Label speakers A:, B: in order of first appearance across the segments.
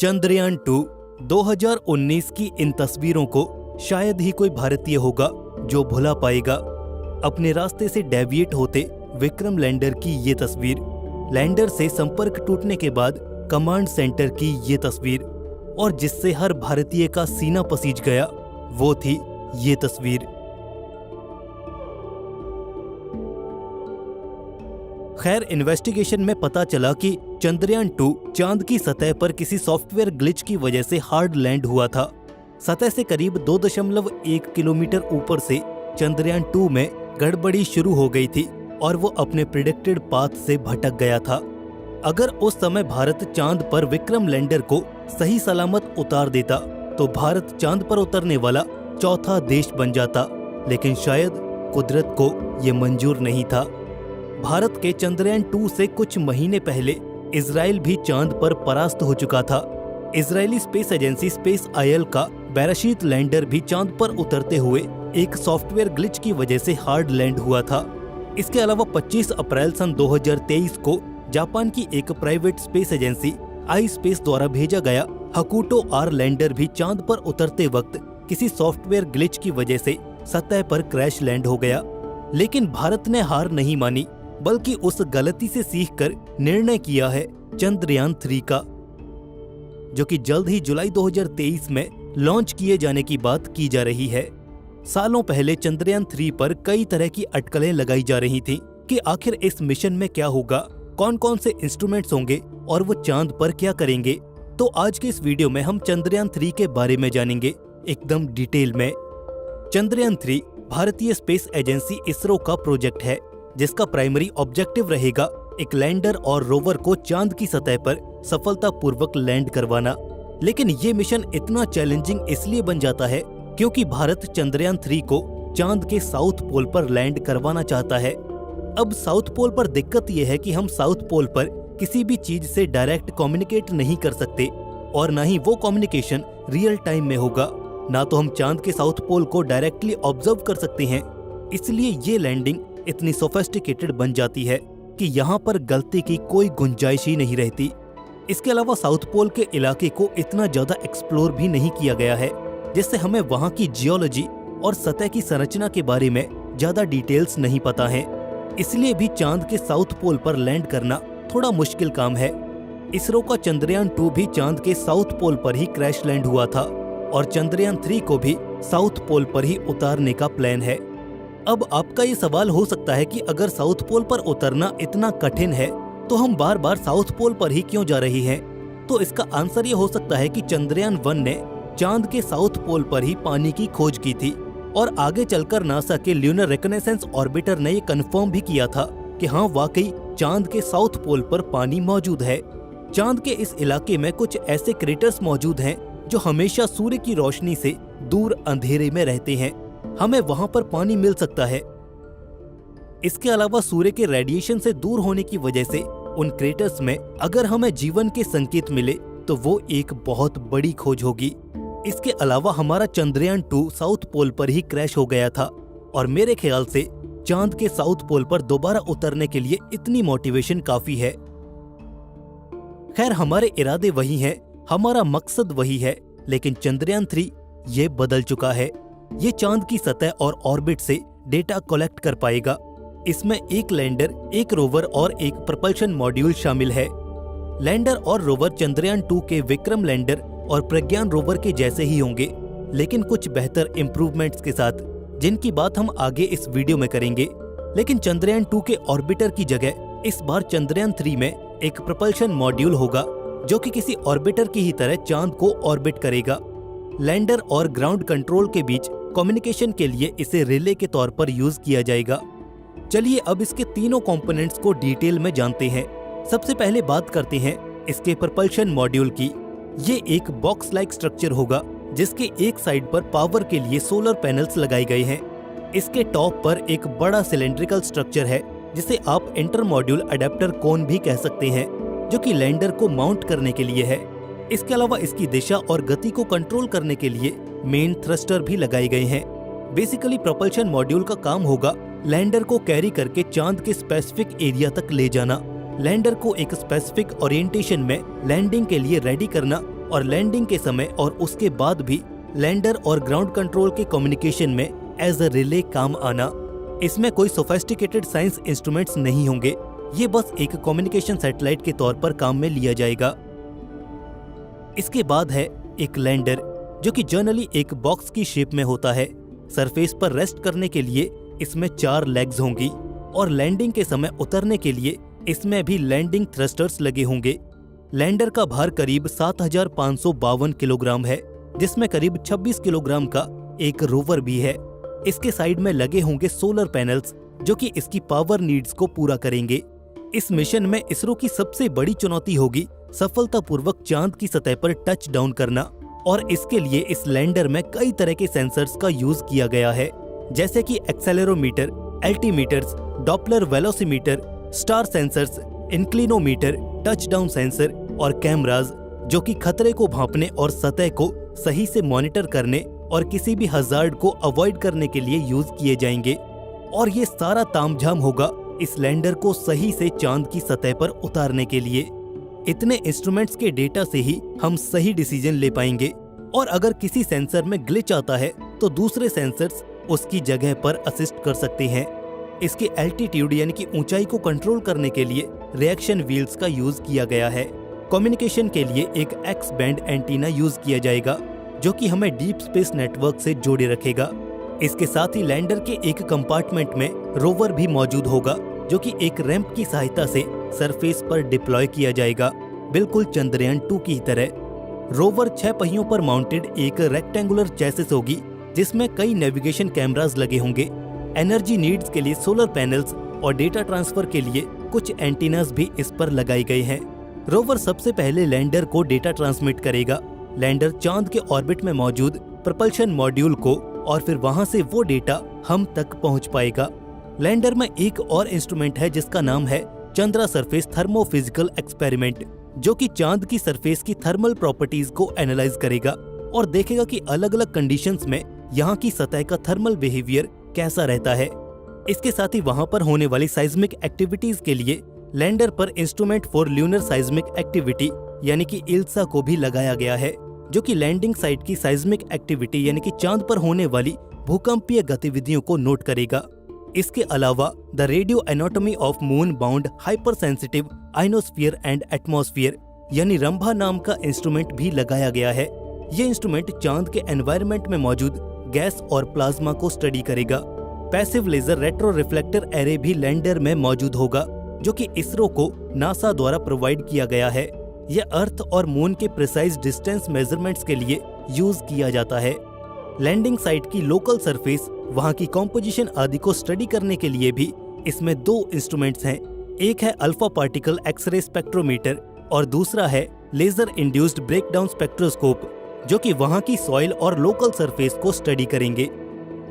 A: चंद्रयान 2 2019 की इन तस्वीरों को शायद ही कोई भारतीय होगा जो भुला पाएगा। अपने रास्ते से डेविएट होते विक्रम लैंडर की ये तस्वीर, लैंडर से संपर्क टूटने के बाद कमांड सेंटर की ये तस्वीर, और जिससे हर भारतीय का सीना पसीज गया वो थी ये तस्वीर। खैर, इन्वेस्टिगेशन में पता चला कि चंद्रयान 2 चांद की सतह पर किसी सॉफ्टवेयर ग्लिच की वजह से हार्ड लैंड हुआ था। सतह से करीब 2.1 किलोमीटर ऊपर से चंद्रयान 2 में गड़बड़ी शुरू हो गई थी और वो अपने प्रिडिक्टेड पाथ से भटक गया था। अगर उस समय भारत चांद पर विक्रम लैंडर को सही सलामत उतार देता तो भारत चांद पर उतरने वाला चौथा देश बन जाता, लेकिन शायद कुदरत को ये मंजूर नहीं था। भारत के चंद्रयान 2 से कुछ महीने पहले इजराइल भी चांद पर परास्त हो चुका था। Israeli space agency space oil का बेराशीत लैंडर भी चांद पर उतरते हुए एक सॉफ्टवेयर ग्लिच की वजह से हार्ड लैंड हुआ था। इसके अलावा 25 अप्रैल सन 2023 को जापान की एक प्राइवेट स्पेस एजेंसी आई स्पेस द्वारा भेजा गया हकुटो आर लैंडर भी चांद पर उतरते वक्त किसी सॉफ्टवेयर ग्लिच की वजह से सतह पर क्रैश लैंड हो गया। लेकिन भारत ने हार नहीं मानी, बल्कि उस गलती से सीखकर निर्णय किया है चंद्रयान 3 का, जो कि जल्द ही जुलाई 2023 में लॉन्च किए जाने की बात की जा रही है। सालों पहले चंद्रयान 3 पर कई तरह की अटकलें लगाई जा रही थीं कि आखिर इस मिशन में क्या होगा, कौन कौन से इंस्ट्रूमेंट्स होंगे और वो चांद पर क्या करेंगे। तो आज के इस वीडियो में हम चंद्रयान 3 के बारे में जानेंगे एकदम डिटेल में। चंद्रयान 3 भारतीय स्पेस एजेंसी इसरो का प्रोजेक्ट है, जिसका प्राइमरी ऑब्जेक्टिव रहेगा एक लैंडर और रोवर को चांद की सतह पर सफलतापूर्वक लैंड करवाना। लेकिन ये मिशन इतना चैलेंजिंग इसलिए बन जाता है क्योंकि भारत चंद्रयान 3 को चांद के साउथ पोल पर लैंड करवाना चाहता है। अब साउथ पोल पर दिक्कत यह है कि हम साउथ पोल पर किसी भी चीज से डायरेक्ट कम्युनिकेट नहीं कर सकते, और ना ही वो कम्युनिकेशन रियल टाइम में होगा, ना तो हम चांद के साउथ पोल को डायरेक्टली ऑब्जर्व कर सकते हैं। इसलिए ये लैंडिंग इतनी सोफिस्टिकेटेड बन जाती है कि यहाँ पर गलती की कोई गुंजाइश ही नहीं रहती। इसके अलावा साउथ पोल के इलाके को इतना ज्यादा एक्सप्लोर भी नहीं किया गया है, जिससे हमें वहाँ की जियोलॉजी और सतह की संरचना के बारे में ज्यादा डिटेल्स नहीं पता है। इसलिए भी चांद के साउथ पोल पर लैंड करना थोड़ा मुश्किल काम है। इसरो का चंद्रयान 2 भी चांद के साउथ पोल पर ही क्रैश लैंड हुआ था और चंद्रयान 3 को भी साउथ पोल पर ही उतारने का प्लान है। अब आपका ये सवाल हो सकता है कि अगर साउथ पोल पर उतरना इतना कठिन है तो हम बार बार साउथ पोल पर ही क्यों जा रहे हैं। तो इसका आंसर ये हो सकता है कि चंद्रयान 1 ने चांद के साउथ पोल पर ही पानी की खोज की थी, और आगे चलकर नासा के ल्यूनर रिकॉनेसेंस ऑर्बिटर ने ये कंफर्म भी किया था कि हाँ, वाकई चांद के साउथ पोल पर पानी मौजूद है। चांद के इस इलाके में कुछ ऐसे क्रेटर्स मौजूद हैं जो हमेशा सूर्य की रोशनी से दूर अंधेरे में रहते हैं। हमें वहां पर पानी मिल सकता है। इसके अलावा सूर्य के रेडिएशन से दूर होने की वजह से उन क्रेटर्स में अगर हमें जीवन के संकेत मिले तो वो एक बहुत बड़ी खोज होगी। इसके अलावा हमारा चंद्रयान 2 साउथ पोल पर ही क्रैश हो गया था, और मेरे ख्याल से चांद के साउथ पोल पर दोबारा उतरने के लिए इतनी मोटिवेशन काफी है। खैर, हमारे इरादे वही हैं, हमारा मकसद वही है, लेकिन चंद्रयान 3 ये बदल चुका है। ये चांद की सतह और ऑर्बिट से डेटा कलेक्ट कर पाएगा। इसमें एक लैंडर, एक रोवर और एक प्रपल्शन मॉड्यूल शामिल है। लैंडर और रोवर चंद्रयान 2 के विक्रम लैंडर और प्रज्ञान रोवर के जैसे ही होंगे, लेकिन कुछ बेहतर इम्प्रूवमेंट्स के साथ, जिनकी बात हम आगे इस वीडियो में करेंगे। लेकिन चंद्रयान 2 के ऑर्बिटर की जगह इस बार चंद्रयान 3 में एक प्रपल्शन मॉड्यूल होगा, जो कि किसी ऑर्बिटर की ही तरह चांद को ऑर्बिट करेगा। लैंडर और ग्राउंड कंट्रोल के बीच कम्युनिकेशन के लिए इसे रिले के तौर पर यूज किया जाएगा। चलिए अब इसके तीनों कंपोनेंट्स को डिटेल में जानते हैं। सबसे पहले बात करते हैं इसके प्रपल्शन मॉड्यूल की। ये एक बॉक्स लाइक स्ट्रक्चर होगा, जिसके एक साइड पर पावर के लिए सोलर पैनल्स लगाए गए हैं। इसके टॉप पर एक बड़ा सिलेंड्रिकल स्ट्रक्चर है, जिसे आप इंटर मॉड्यूल अडेप्टर कोन भी कह सकते हैं, जो कि लैंडर को माउंट करने के लिए है। इसके अलावा इसकी दिशा और गति को कंट्रोल करने के लिए मेन थ्रस्टर भी लगाए गए हैं। बेसिकली प्रपल्शन मॉड्यूल का काम होगा लैंडर को कैरी करके चांद के स्पेसिफिक एरिया तक ले जाना, लैंडर को एक स्पेसिफिक ओरिएंटेशन में लैंडिंग के लिए रेडी करना और लैंडिंग के समय और उसके बाद भी लैंडर और ग्राउंड कंट्रोल के कम्युनिकेशन में एज अ रिले काम आना। इसमें कोई सोफिस्टिकेटेड साइंस इंस्ट्रूमेंट्स नहीं होंगे, ये बस एक कम्युनिकेशन सैटेलाइट के तौर पर काम में लिया जाएगा। इसके बाद है एक लैंडर, जो कि जनरली एक बॉक्स की शेप में होता है। सरफेस पर रेस्ट करने के लिए इसमें 4 लेग्स होंगी और लैंडिंग के समय उतरने के लिए इसमें भी लैंडिंग थ्रस्टर्स लगे होंगे। लैंडर का भार करीब 7552 किलोग्राम है, जिसमें करीब 26 किलोग्राम का एक रोवर भी है। इसके साइड में लगे होंगे सोलर पैनल्स, जो कि इसकी पावर नीड्स को पूरा करेंगे। इस मिशन में इसरो की सबसे बड़ी चुनौती होगी सफलतापूर्वक चांद की सतह पर टच डाउन करना, और इसके लिए इस लैंडर में कई तरह के सेंसर्स का यूज किया गया है, जैसे कि accelerometer, altimeters, Doppler velocimeter, star sensors, inclinometer, touch down sensor और कैमराज, जो कि खतरे को भांपने और सतह को सही से मॉनिटर करने और किसी भी हजार्ड को अवॉइड करने के लिए यूज किए जाएंगे। और ये सारा तामझाम होगा इस लैंडर को सही से चांद की सतह पर उतारने के लिए। इतने इंस्ट्रूमेंट्स के डेटा से ही हम सही डिसीजन ले पाएंगे, और अगर किसी सेंसर में ग्लिच आता है तो दूसरे सेंसर्स उसकी जगह पर असिस्ट कर सकते हैं। इसके एल्टीट्यूड यानी कि ऊंचाई को कंट्रोल करने के लिए रिएक्शन व्हील्स का यूज किया गया है। कम्युनिकेशन के लिए एक एक्स बैंड एंटीना यूज किया जाएगा, जो कि हमें डीप स्पेस नेटवर्क से जोड़े रखेगा। इसके साथ ही लैंडर के एक कंपार्टमेंट में रोवर भी मौजूद होगा, जो कि एक रैंप की सहायता से सरफेस पर डिप्लॉय किया जाएगा, बिल्कुल चंद्रयान 2 की तरह। रोवर 6 पहियों पर माउंटेड एक रेक्टेंगुलर चैसिस होगी, जिसमें कई नेविगेशन कैमरास लगे होंगे। एनर्जी नीड्स के लिए सोलर पैनल्स और डेटा ट्रांसफर के लिए कुछ एंटीनास भी इस पर लगाई गई हैं। रोवर सबसे पहले लैंडर को डेटा ट्रांसमिट करेगा। लैंडर चांद के ऑर्बिट में मौजूद प्रपल्शन मॉड्यूल को, और फिर वहां से वो डेटा हम तक पहुंच पाएगा। लैंडर में एक और इंस्ट्रूमेंट है जिसका नाम है चंद्रा सरफेस थर्मोफिजिकल एक्सपेरिमेंट, जो कि चांद की सरफेस की थर्मल प्रॉपर्टीज को एनालाइज करेगा और देखेगा कि अलग अलग कंडीशंस में यहाँ की सतह का थर्मल बिहेवियर कैसा रहता है। इसके साथ ही वहां पर होने वाली साइज्मिक एक्टिविटीज के लिए लैंडर पर instrument for lunar seismic activity यानी कि इल्सा को भी लगाया गया है, जो कि लैंडिंग साइट की साइज्मिक एक्टिविटी यानी कि चांद पर होने वाली भूकंपीय गतिविधियों को नोट करेगा। इसके अलावा the radio anatomy of moon bound hyper sensitive ionosphere and atmosphere यानी रंभा नाम का इंस्ट्रूमेंट भी लगाया गया है। ये इंस्ट्रूमेंट चांद के एनवायरनमेंट में मौजूद गैस और प्लाज्मा को स्टडी करेगा। Passive laser retro reflector array भी लैंडर में मौजूद होगा, जो कि इसरो को नासा द्वारा प्रोवाइड किया गया है। यह अर्थ और मून के प्रिसाइज डिस्टेंस मेजरमेंट्स के लिए यूज किया जाता है। लैंडिंग साइट की लोकल सरफेस, वहां की कॉम्पोजिशन आदि को स्टडी करने के लिए भी इसमें 2 इंस्ट्रूमेंट्स हैं। एक है अल्फा पार्टिकल एक्सरे स्पेक्ट्रोमीटर और दूसरा है लेजर इंड्यूस्ड ब्रेकडाउन स्पेक्ट्रोस्कोप, जो कि वहां की सॉइल और लोकल सरफेस को स्टडी करेंगे।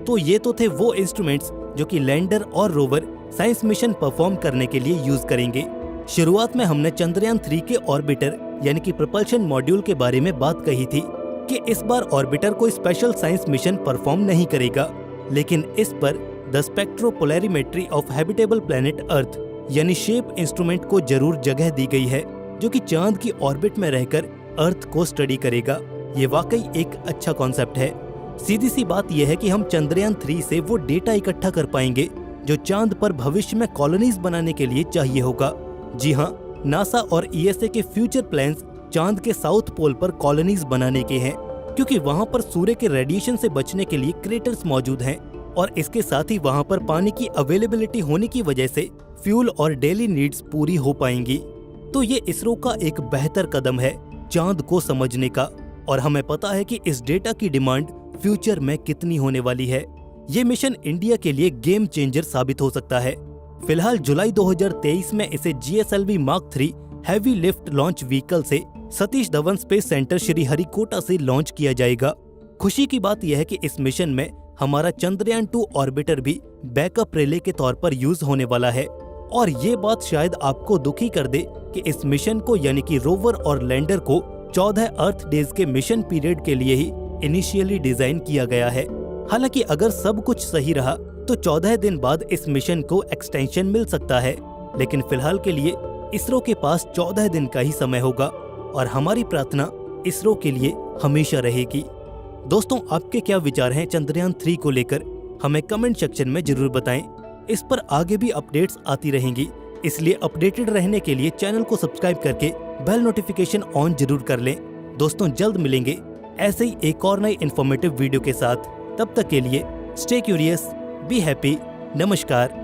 A: तो ये तो थे वो इंस्ट्रूमेंट्स जो कि लैंडर और रोवर साइंस मिशन परफॉर्म करने के लिए यूज करेंगे। शुरुआत में हमने चंद्रयान 3 के ऑर्बिटर यानी कि प्रपल्शन मॉड्यूल के बारे में बात कही थी कि इस बार ऑर्बिटर कोई स्पेशल साइंस मिशन परफॉर्म नहीं करेगा, लेकिन इस पर the स्पेक्ट्रोपोलैरिमेट्री of habitable planet earth यानी शेप इंस्ट्रूमेंट को जरूर जगह दी गई है, जो कि चांद की ऑर्बिट में रहकर अर्थ को स्टडी करेगा। ये वाकई एक अच्छा कॉन्सेप्ट है। सीधी सी बात यह है कि हम चंद्रयान 3 से वो डेटा इकट्ठा कर पाएंगे जो चांद पर भविष्य में कॉलोनीज बनाने के लिए चाहिए होगा। जी हाँ, नासा और ईएसए के फ्यूचर प्लान्स चांद के साउथ पोल पर कॉलोनीज बनाने के हैं, क्योंकि वहां पर सूर्य के रेडिएशन से बचने के लिए क्रेटर्स मौजूद हैं, और इसके साथ ही वहां पर पानी की अवेलेबिलिटी होने की वजह से फ्यूल और डेली नीड्स पूरी हो पाएंगी। तो ये इसरो का एक बेहतर कदम है चांद को समझने का, और हमें पता है कि इस डेटा की डिमांड फ्यूचर में कितनी होने वाली है। ये मिशन इंडिया के लिए गेम चेंजर साबित हो सकता है। फिलहाल जुलाई 2023 में इसे GSLV Mark 3 heavy lift launch vehicle से सतीश धवन स्पेस सेंटर श्रीहरिकोटा से लॉन्च किया जाएगा। खुशी की बात यह है कि इस मिशन में हमारा चंद्रयान 2 ऑर्बिटर भी बैकअप रिले के तौर पर यूज होने वाला है। और ये बात शायद आपको दुखी कर दे कि इस मिशन को यानी कि रोवर और लैंडर को 14 अर्थ डेज के मिशन पीरियड के लिए ही इनिशियली डिजाइन किया गया है। हालांकि अगर सब कुछ सही रहा तो 14 दिन बाद इस मिशन को एक्सटेंशन मिल सकता है, लेकिन फिलहाल के लिए इसरो के पास 14 दिन का ही समय होगा। और हमारी प्रार्थना इसरो के लिए हमेशा रहेगी। दोस्तों, आपके क्या विचार हैं चंद्रयान 3 को लेकर, हमें कमेंट सेक्शन में जरूर बताएं। इस पर आगे भी अपडेट्स आती रहेंगी, इसलिए अपडेटेड रहने के लिए चैनल को सब्सक्राइब करके बेल नोटिफिकेशन ऑन जरूर कर लें। दोस्तों, जल्द मिलेंगे ऐसे ही एक और नई इन्फॉर्मेटिव वीडियो के साथ। तब तक के लिए स्टे क्यूरियस, बी हैप्पी, नमस्कार।